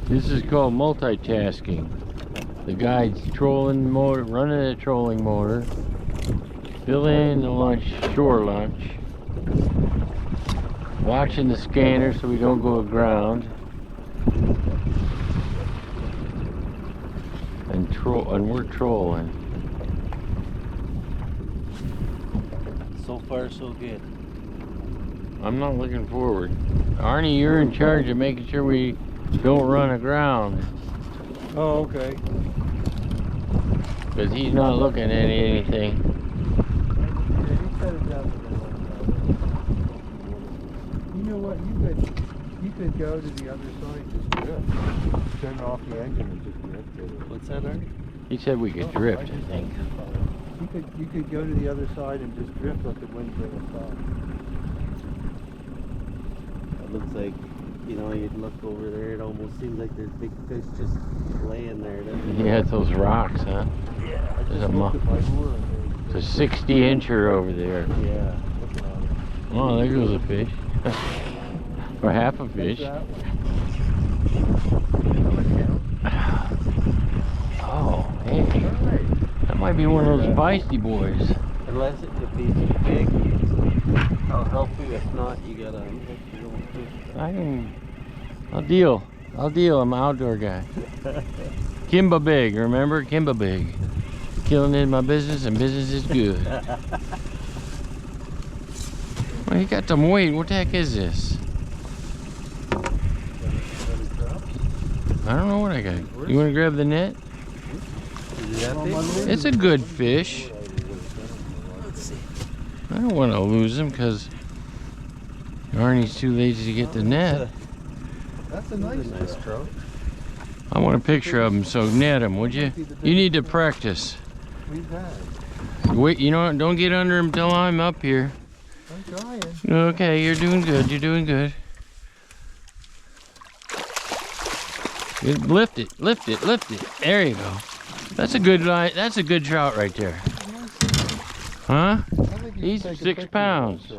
This is called multitasking. The guy's trolling motor, running a trolling motor, filling the lunch, shore lunch, watching the scanner so we don't go aground, and we're trolling. So far, so good. I'm not looking forward. Arnie, you're in charge of making sure we don't run aground. Oh, okay. Because he's not looking at anything. You know what? You could go to the other side, just drift. Turn off the engine and just drift. What's that, Arnie? He said we could drift, I think. You could go to the other side and just drift, let the wind bring us off. It looks like, you know, you'd look over there, it almost seems like there's big fish just laying there, doesn't it? Yeah, it's those rocks, huh? Yeah. There's a 60-incher over there. Yeah. Oh, there goes a fish. Or half a fish. Oh, hey. That might be one of those feisty boys. Unless if he's big, I'll help you. If not, you gotta hook your own fish. I'll deal. I'm an outdoor guy. Kimba Big, remember? Kimba Big. Killing in my business and business is good. Well, you got some weight. What the heck is this? I don't know what I got. You want to grab the net? It's a good fish. Let's see. I don't want to lose him because Arnie's too lazy to get the net. That's a nice trout. I want a picture of him, so net him, would you? You need to practice. We've had. Wait, you know what? Don't get under him till I'm up here. I'm trying. Okay, you're doing good. You're doing good. Lift it, lift it, lift it. There you go. That's a good line. That's a good trout right there. Huh? He's 6 pounds.